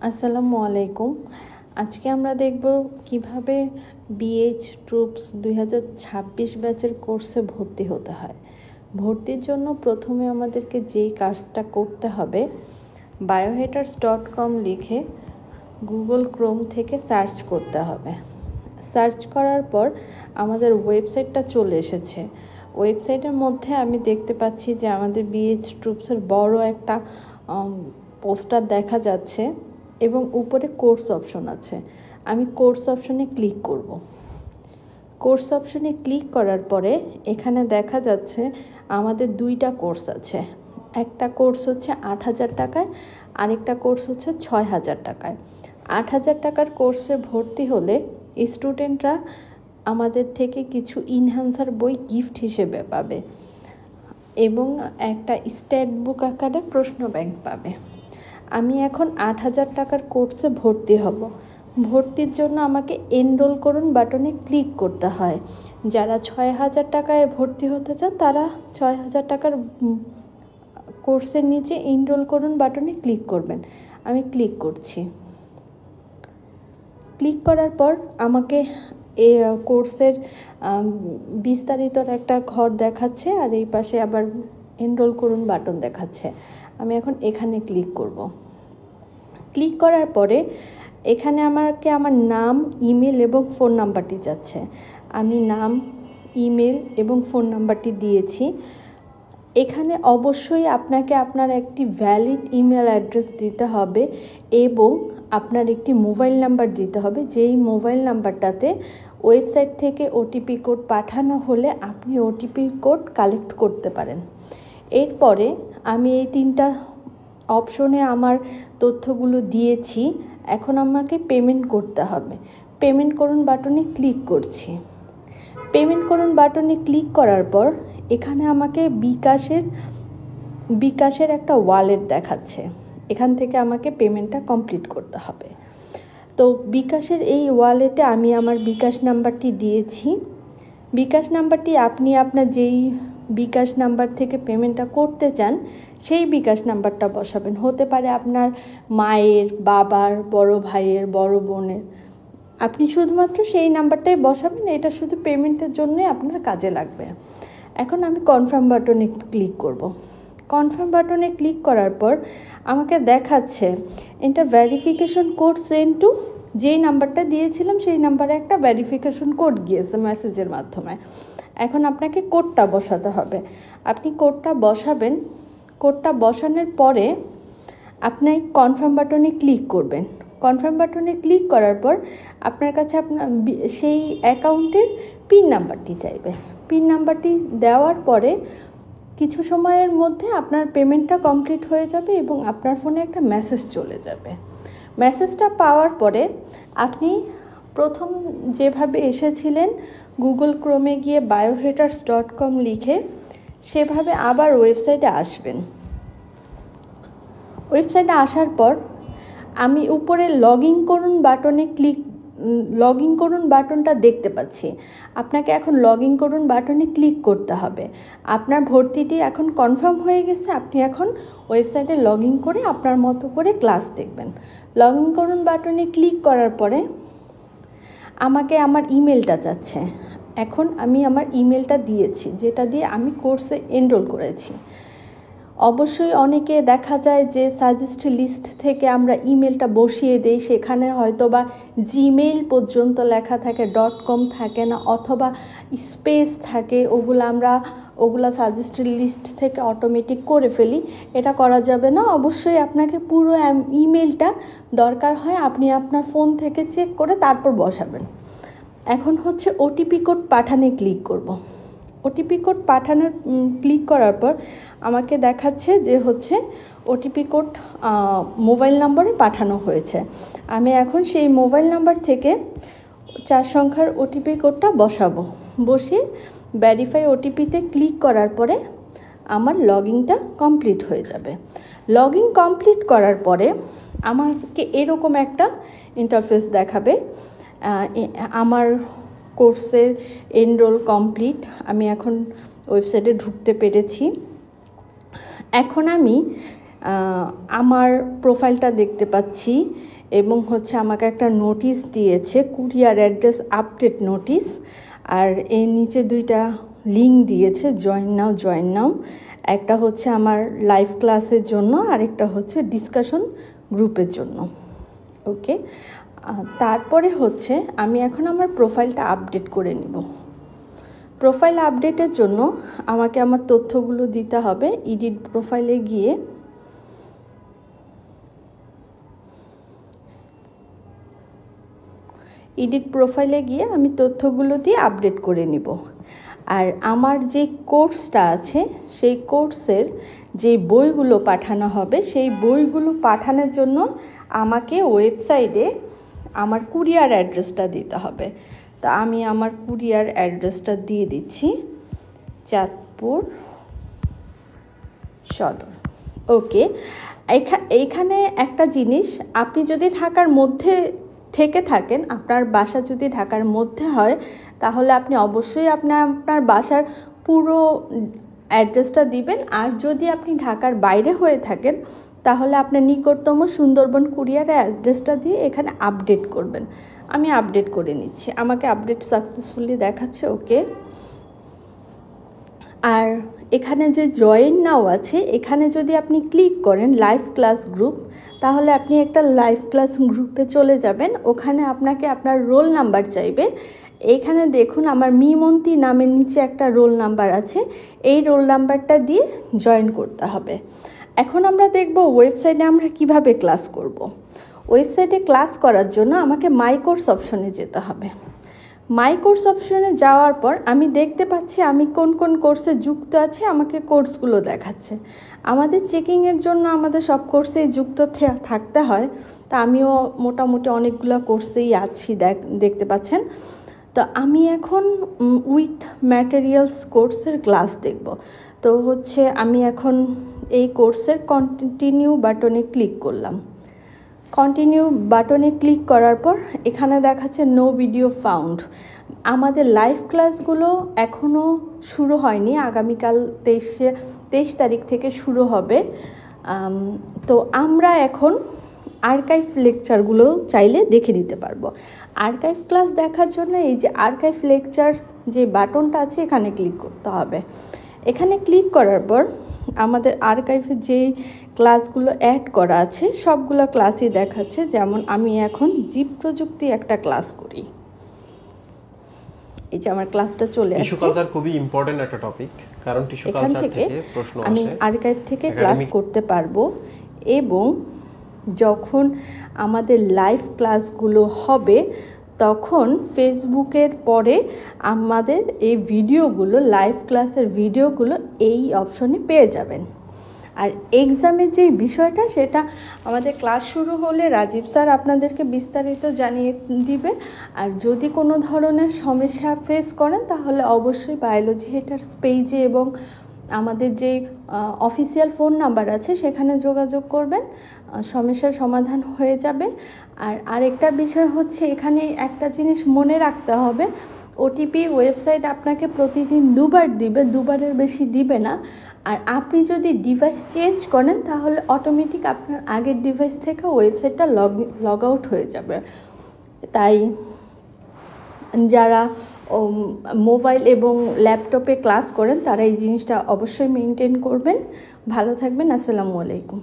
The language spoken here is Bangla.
আসসালামু আলাইকুম। আজকে আমরা দেখব কিভাবে বিএইচ ট্রুপস 2026 ব্যাচের কোর্সে ভর্তি হতে হয়। ভর্তির জন্য প্রথমে আমাদেরকে যেই কাজটা করতে হবে, biohatters.com লিখে গুগল ক্রোম থেকে সার্চ করতে হবে। সার্চ করার পর আমাদের ওয়েবসাইটটা চলে এসেছে। ওয়েবসাইটের মধ্যে আমি দেখতে পাচ্ছি যে আমাদের বিএইচ ট্রুপসের বড় একটা পোস্টার দেখা যাচ্ছে এবং উপরে কোর্স অপশন আছে। আমি কোর্স অপশনে ক্লিক করব। কোর্স অপশনে ক্লিক করার পরে এখানে দেখা যাচ্ছে আমাদের দুইটা কোর্স আছে। একটা কোর্স হচ্ছে 8,000 টাকায়, আরেকটা কোর্স হচ্ছে 6,000 টাকায়। 8,000 টাকার কোর্সে ভর্তি হলে স্টুডেন্টরা আমাদের থেকে কিছু ইনহ্যান্সার বই গিফট হিসেবে পাবে এবং একটা স্টেট বুক আকারে প্রশ্ন ব্যাংক পাবে। আমি এখন 8,000 টাকার কোর্সে ভর্তি হব। ভর্তির জন্য আমাকে এনরোল করুন বাটনে ক্লিক করতে হয়। যারা 6,000 টাকায় ভর্তি হতে চান তারা 6,000 টাকার কোর্সের নিচে এনরোল করুন বাটনে ক্লিক করবেন। আমি ক্লিক করছি। ক্লিক করার পর আমাকে এই কোর্সের বিস্তারিত একটা ঘর দেখাচ্ছে, আর এই পাশে আবার এনরোল করুন বাটন দেখাচ্ছে। আমি এখন এখানে ক্লিক করব। ক্লিক করার পরে এখানে আমাকে আমার নাম, ইমেল এবং ফোন নাম্বারটি যাচ্ছে। আমি নাম, ইমেল এবং ফোন নাম্বারটি দিয়েছি। এখানে অবশ্যই আপনাকে আপনার একটি ভ্যালিড ইমেল অ্যাড্রেস দিতে হবে এবং আপনার একটি মোবাইল নাম্বার দিতে হবে, যেই মোবাইল নাম্বারটাতে ওয়েবসাইট থেকে ওটিপি কোড পাঠানো হলে আপনি ওটিপি কোড কালেক্ট করতে পারেন। এরপরে আমি এই তিনটা অপশনে আমার তথ্যগুলো দিয়েছি। এখন আমাকে পেমেন্ট করতে হবে। পেমেন্ট করুন বাটনে ক্লিক করছি। পেমেন্ট করুন বাটনে ক্লিক করার পর এখানে আমাকে বিকাশের একটা ওয়ালেট দেখাচ্ছে। এখান থেকে আমাকে পেমেন্টটা কমপ্লিট করতে হবে। তো বিকাশের এই ওয়ালেটে আমি আমার বিকাশ নাম্বারটি দিয়েছি। বিকাশ নাম্বারটি আপনি আপনার যেই বিকাশ নাম্বার থেকে পেমেন্টটা করতে চান সেই বিকাশ নাম্বারটা বসাবেন। হতে পারে আপনার মায়ের, বাবার, বড় ভাইয়ের, বড় বোনের। আপনি শুধুমাত্র সেই নাম্বারটাই বসাবেন। এটা শুধু পেমেন্টের জন্যই আপনার কাজে লাগবে। এখন আমি কনফার্ম বাটনে ক্লিক করব। কনফার্ম বাটনে ক্লিক করার পর আমাকে দেখাচ্ছে enter verification code send to, যেই নাম্বারটা দিয়েছিলাম সেই নাম্বারে একটা ভেরিফিকেশন কোড গিয়েছে মেসেজের মাধ্যমে। এখন আপনাকে কোডটা বসাতে হবে। আপনি কোডটা বসাবেন। কোডটা বসানোর পরে আপনি কনফার্ম বাটনে ক্লিক করবেন। কনফার্ম বাটনে ক্লিক করার পর আপনার কাছে আপনার সেই অ্যাকাউন্টের পিন নাম্বারটি চাইবে। পিন নাম্বারটি দেওয়ার পরে কিছু সময়ের মধ্যে আপনার পেমেন্টটা কমপ্লিট হয়ে যাবে এবং আপনার ফোনে একটা মেসেজ চলে যাবে। মেসেজটা পাওয়ার পরে আপনি প্রথম যেভাবে এসেছিলেন গুগল ক্রোমে গিয়ে biohatters.com লিখে সেভাবে আবার ওয়েবসাইটে আসবেন। ওয়েবসাইটে আসার পর আমি উপরে লগ ইন করুন বাটনটা দেখতে পাচ্ছি। আপনাকে এখন লগ ইন করুন বাটনে ক্লিক করতে হবে। আপনার ভর্তিটি এখন কনফার্ম হয়ে গেছে। আপনি এখন ওয়েবসাইটে লগ ইন করে আপনার মতো করে ক্লাস দেখবেন। লগ ইন করুন বাটনে ক্লিক করার পরে আমাকে আমার ইমেলটা চাচ্ছে। এখন আমি আমার ইমেলটা দিয়েছি, যেটা দিয়ে আমি কোর্সে এনরোল করেছি। অবশ্যই অনেকে দেখা যায় যে সাজেস্ট লিস্ট থেকে আমরা ইমেলটা বসিয়ে দেই, সেখানে হয়তো বা জিমেইল পর্যন্ত লেখা থাকে, .com থাকে না, অথবা স্পেস থাকে। ওগুলা সাজেস্ট লিস্ট থেকে অটোমেটিক করে ফেলি। এটা করা যাবে না। অবশ্যই আপনাকে পুরো ইমেলটা দরকার হয় আপনি আপনার ফোন থেকে চেক করে তারপর বসাবেন। এখন হচ্ছে ওটিপি কোড পাঠানে ক্লিক করব। ওটিপি কোড পাঠানোর ক্লিক করার পর আমাকে দেখাচ্ছে যে হচ্ছে ওটিপি কোড মোবাইল নম্বরে পাঠানো হয়েছে। আমি এখন সেই মোবাইল নাম্বার থেকে 4 সংখ্যার ওটিপি কোডটা বসাবো। বসিয়ে ভেরিফাই ওটিপিতে ক্লিক করার পরে আমার লগ ইনটা কমপ্লিট হয়ে যাবে। লগ ইন কমপ্লিট করার পরে আমাকে এরকম একটা ইন্টারফেস দেখাবে। আমার কোর্সের এনরোল কমপ্লিট। আমি এখন ওয়েবসাইটে ঢুকতে পেরেছি। এখন আমি আমার প্রোফাইলটা দেখতে পাচ্ছি এবং হচ্ছে আমাকে একটা নোটিশ দিয়েছে, কুরিয়ার অ্যাড্রেস আপডেট নোটিশ, আর এর নিচে দুইটা লিঙ্ক দিয়েছে, জয়েন নাও। একটা হচ্ছে আমার লাইভ ক্লাসের জন্য, আরেকটা হচ্ছে ডিসকাশন গ্রুপের জন্য। ওকে, তারপরে হচ্ছে আমি এখন আমার প্রোফাইলটা আপডেট করে নিব। প্রোফাইল আপডেটের জন্য আমাকে আমার তথ্যগুলো দিতে হবে। এডিট প্রোফাইলে গিয়ে আমি তথ্যগুলো দিয়ে আপডেট করে নিব। আর আমার যে কোর্সটা আছে সেই কোর্সের যে বইগুলো পাঠানো হবে সেই বইগুলো পাঠানোর জন্য আমাকে ওয়েবসাইটে আমার কুরিয়ার অ্যাড্রেসটা দিতে হবে। তা আমি আমার কুরিয়ার অ্যাড্রেসটা দিয়ে দিচ্ছি, চাঁদপুর সদর। ওকে, এইখানে একটা জিনিস, আপনি যদি ঢাকার মধ্যে থেকে থাকেন, আপনার বাসা যদি ঢাকার মধ্যে হয়, তাহলে আপনি অবশ্যই আপনার বাসার পুরো অ্যাড্রেসটা দিবেন। আর যদি আপনি ঢাকার বাইরে হয়ে থাকেন, তাহলে আপনার নিকটতম সুন্দরবন কুরিয়ারের অ্যাড্রেসটা দিয়ে এখানে আপডেট করবেন। আমি আপডেট করে নিচ্ছি, আমাকে আপডেট সাকসেসফুলি দেখাচ্ছে। ওকে, আর এখানে যে জয়েন নাও আছে, এখানে যদি আপনি ক্লিক করেন লাইভ ক্লাস গ্রুপ, তাহলে আপনি একটা লাইভ ক্লাস গ্রুপে চলে যাবেন। ওখানে আপনাকে আপনার রোল নাম্বার চাইবে। এইখানে দেখুন আমার মিমন্তি নামের নিচে একটা রোল নাম্বার আছে, এই রোল নাম্বারটা দিয়ে জয়েন করতে হবে। এখন আমরা দেখব ওয়েবসাইটে আমরা কিভাবে ক্লাস করব। ওয়েবসাইটে ক্লাস করার জন্য আমাকে মাই কোর্স অপশনে যেতে হবে। মাই কোর্স অপশনে যাওয়ার পর আমি দেখতে পাচ্ছি আমি কোন কোন কোর্সে যুক্ত আছি, আমাকে কোর্সগুলো দেখাচ্ছে। আমাদের চেকিংয়ের জন্য আমাদের সব কোর্সেই যুক্ত থাকতে হয়, তা আমিও মোটামুটি অনেকগুলো কোর্সেই আছি, দেখতে পাচ্ছেন। তো আমি এখন উইথ ম্যাটেরিয়ালস কোর্সের ক্লাস দেখব। তো হচ্ছে আমি এখন এই কোর্সের কন্টিনিউ বাটনে ক্লিক করলাম। কন্টিনিউ বাটনে ক্লিক করার পর এখানে দেখাচ্ছে নো ভিডিও ফাউন্ড। আমাদের লাইভ ক্লাসগুলো এখনও শুরু হয়নি, আগামীকাল 23 তারিখ থেকে শুরু হবে। তো আমরা এখন আর্কাইভ লেকচারগুলো চাইলে দেখে নিতে পারবো। আর্কাইভ ক্লাস দেখার জন্য এই যে আর্কাইভ লেকচার্স যে বাটনটা আছে এখানে ক্লিক করতে হবে। এখানে ক্লিক করার পর আমাদের আর্কাইভে যে ক্লাসগুলো অ্যাড করা আছে সবগুলো ক্লাসই দেখাচ্ছে। যেমন আমি এখন জীব প্রযুক্তি একটা ক্লাস করি, এই যে আমার ক্লাসটা চলে আসছে। টিস্যু কালচার খুবই ইম্পর্টেন্ট একটা টপিক, কারণ টিস্যু কালচার থেকে প্রশ্ন আসে। আমি আর্কাইভ থেকে ক্লাস করতে পারবো এবং যখন আমাদের লাইভ ক্লাসগুলো হবে তখন ফেসবুকের পরে আমাদের এই ভিডিওগুলো, লাইভ ক্লাসের ভিডিওগুলো এই অপশনে পেয়ে যাবেন। আর এক্সামের যে বিষয়টা সেটা আমাদের ক্লাস শুরু হলে রাজীব স্যার আপনাদেরকে বিস্তারিত জানিয়ে দিবে। আর যদি কোনো ধরনের সমস্যা ফেস করেন তাহলে অবশ্যই বায়োলজি হেটার্স পেজে এবং আমাদের যে অফিসিয়াল ফোন নাম্বার আছে সেখানে যোগাযোগ করবেন, সমস্যার সমাধান হয়ে যাবে। আর আরেকটা বিষয় হচ্ছে এখানে একটা জিনিস মনে রাখতে হবে, ওটিপি ওয়েবসাইট আপনাকে প্রতিদিন 2বার দিবে, 2বারের বেশি দিবে না। আর আপনি যদি ডিভাইস চেঞ্জ করেন তাহলে অটোমেটিক আপনার আগের ডিভাইস থেকে ওয়েবসাইটটা লগ আউট হয়ে যাবে। তাই যারা মোবাইল এবং ল্যাপটপে ক্লাস করেন তারা এই জিনিসটা অবশ্যই মেনটেন করবেন। ভালো থাকবেন, আসসালামু আলাইকুম।